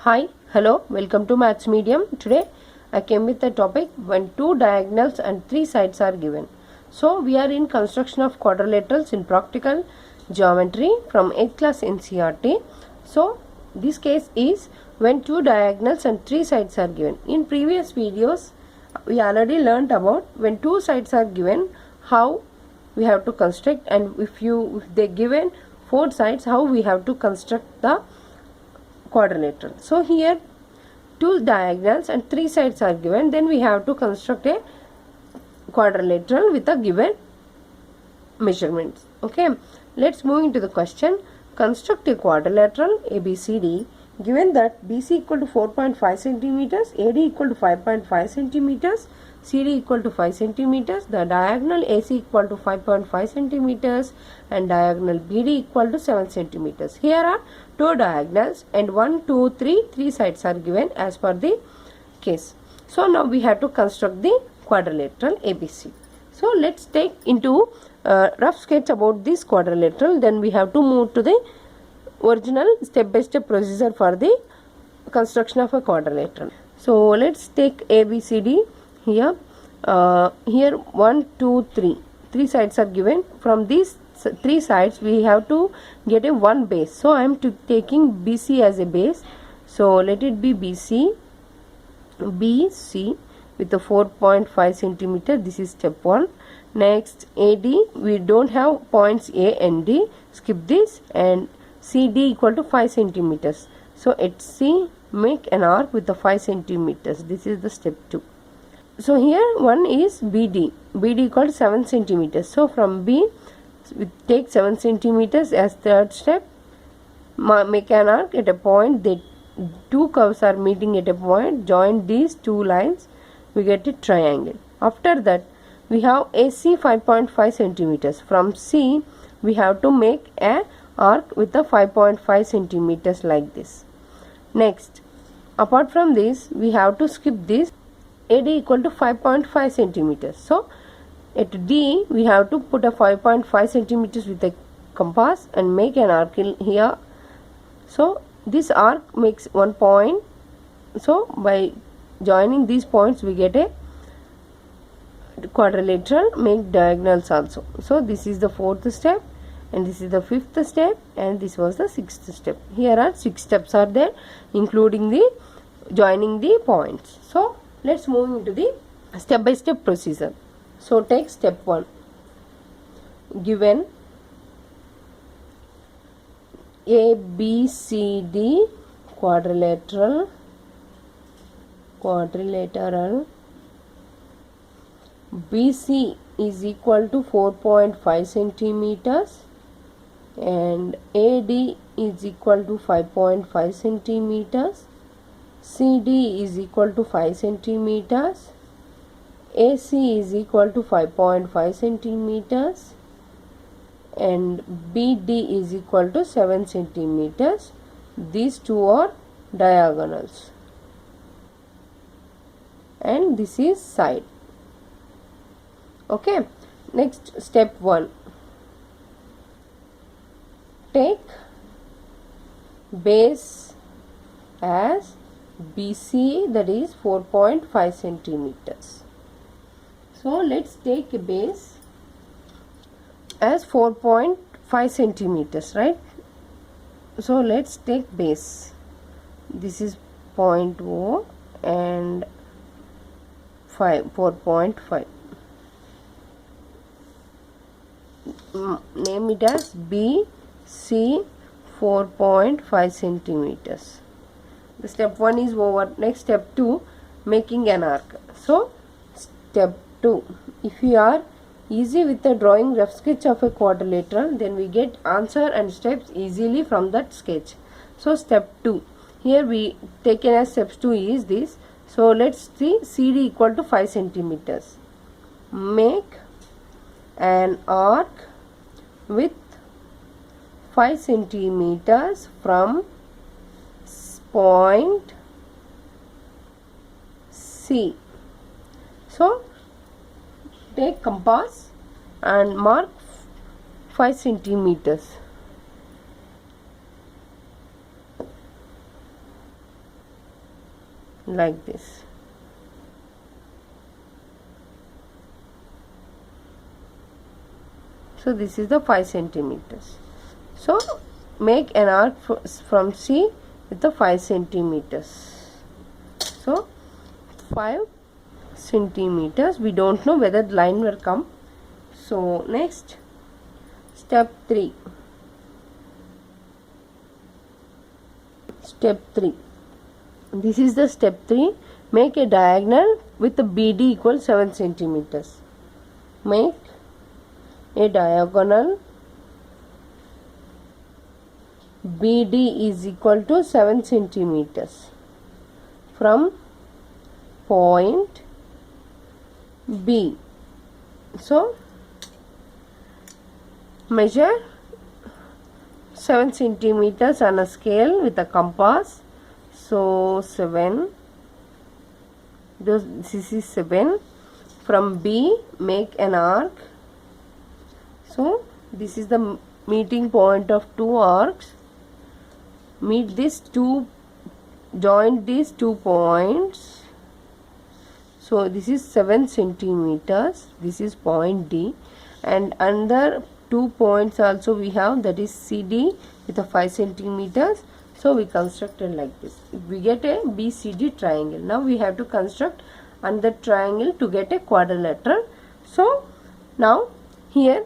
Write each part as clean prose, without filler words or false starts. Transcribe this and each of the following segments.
Hi, hello, welcome to Maths Medium. Today I came with the topic when two diagonals and three sides are given. So we are in construction of quadrilaterals in practical geometry from 8th class ncert. So this case is when two diagonals and three sides are given. In previous videos we already learnt about when two sides are given how we have to construct, and if they given four sides how we have to construct the quadrilateral. So here two diagonals and three sides are given, then we have to construct a quadrilateral with a given measurements. Okay, let's move into the question. Construct a quadrilateral ABCD given that BC equal to 4.5 centimeters, AD equal to 5.5 centimeters, CD equal to 5 centimeters, the diagonal AC equal to 5.5 centimeters and diagonal BD equal to 7 centimeters. Here are two diagonals and 1, 2, 3, three sides are given as per the case. So now we have to construct the quadrilateral ABC. So let's take into rough sketch about this quadrilateral, then we have to move to the original step-by-step procedure for the construction of a quadrilateral. So let's take ABCD here. Here 1, 2, 3. Three sides are given. From these three sides we have to get a one base. So I am taking BC as a base. So let it be BC with a 4.5 centimeter. This is step 1. Next AD, we don't have points A and D, skip this, and CD equal to 5 centimeters. So at C, make an arc with the 5 centimeters. This is the step 2. So here one is BD equal to 7 centimeters. So from B we take 7 centimeters as third step. Make an arc at a point. The two curves are meeting at a point. Join these two lines. We get a triangle. After that we have AC 5.5 centimeters. From C we have to make a arc with the 5.5 centimeters like this. Next, apart from this we have to skip this. AD equal to 5.5 centimeters. So at D we have to put a 5.5 centimeters with a compass and make an arc here. So this arc makes one point. So by joining these points we get a quadrilateral. Make diagonals also. So this is the fourth step, and this is the fifth step, and this was the sixth step. Here are 6 steps are there, including the joining the points. So let's move into the step-by-step procedure. So take step 1. Given ABCD quadrilateral BC is equal to 4.5 centimeters and AD is equal to 5.5 centimeters, CD is equal to 5 centimeters, AC is equal to 5.5 centimeters and BD is equal to 7 centimeters. These two are diagonals and this is side. Okay, next step 1. Take base as BC, that is 4.5 centimeters. So let's take a base as 4.5 centimeters, right? So let's take base. This is point O and 4.5. Name it as BC 4.5 centimeters. The step 1 is over. Next step 2, making an arc. So step 2, if you are easy with the drawing rough sketch of a quadrilateral, then we get answer and steps easily from that sketch. So step 2, here we taken as steps 2 is this. So let's see, CD equal to 5 centimeters. Make an arc with 5 centimeters from point C. So take compass and mark 5 centimeters. like this. So this is the 5 centimeters. So make an arc from C with the 5 centimeters. So 5 centimeters. We don't know whether the line will come. So next, step 3. Step 3. This is the step 3. Make a diagonal with the BD equal 7 centimeters. Make a diagonal BD is equal to 7 centimeters from point B. So measure 7 centimeters on a scale with a compass. So 7, this is 7. From B, make an arc. So this is the meeting point of two arcs. Meet these two, join these 2 points. So this is 7 centimeters. This is point D, and under 2 points also we have, that is CD with a 5 centimeters. So we constructed like this. We get a BCD triangle. Now we have to construct another triangle to get a quadrilateral. So now here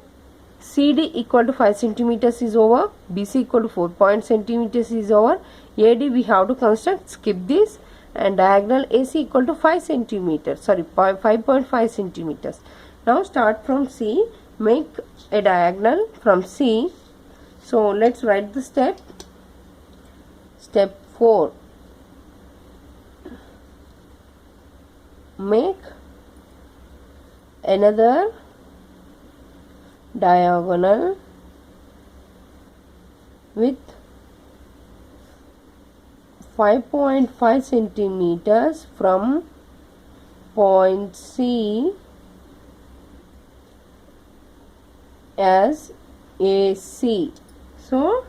CD equal to 5 centimeters is over, BC equal to 4 centimeters is over, AD we have to construct, skip this, and diagonal AC equal to 5 centimeters, sorry 5.5 centimeters. Now start from C, make a diagonal from C. So let's write the step. Step 4. Make another diagonal with 5.5 centimeters from point C as AC. So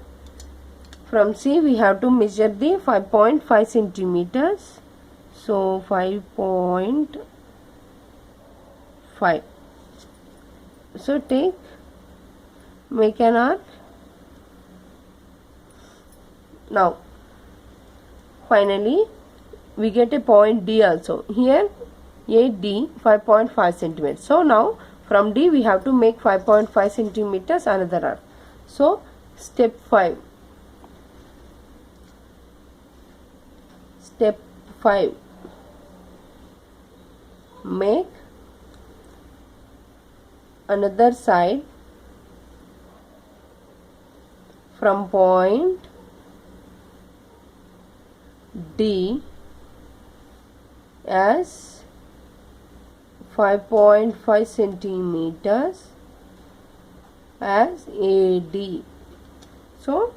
from C we have to measure the 5.5 centimeters. So 5.5. So make an arc. Now finally we get a point D also. Here AD 5.5 centimeters. So now from D we have to make 5.5 centimeters another arc. So step 5. Step 5. Make another side from point D as 5.5 centimeters as AD. So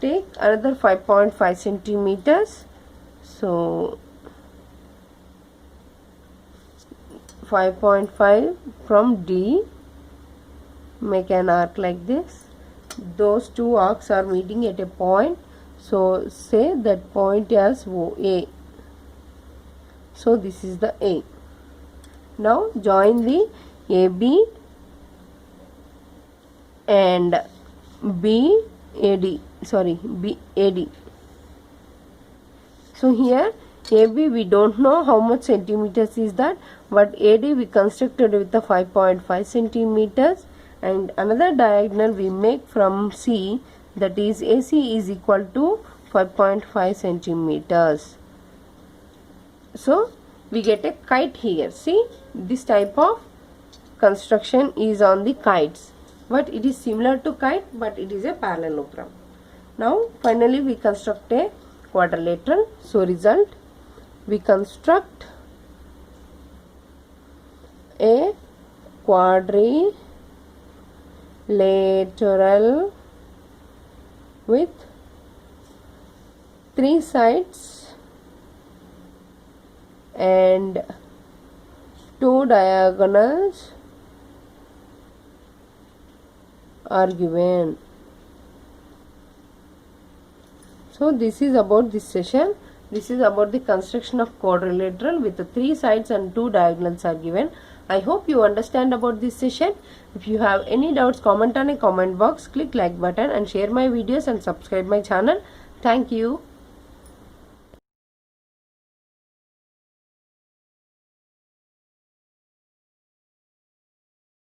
take another 5.5 centimeters. So 5.5 from D, make an arc like this. Those two arcs are meeting at a point. So say that point as A. So this is the A. Now join the AB and BAD. So here AB we don't know how much centimeters is that, but AD we constructed with the 5.5 centimeters, and another diagonal we make from C, that is AC is equal to 5.5 centimeters. So we get a kite here. See, this type of construction is on the kites, but it is similar to kite, but it is a parallelogram. Now finally we construct a quadrilateral. So result, we construct a quadrilateral with 3 sides and 2 diagonals are given. So this is about this session. This is about the construction of quadrilateral with the 3 sides and 2 diagonals are given. I hope you understand about this session. If you have any doubts, comment on a comment box, click like button and share my videos and subscribe my channel. Thank you.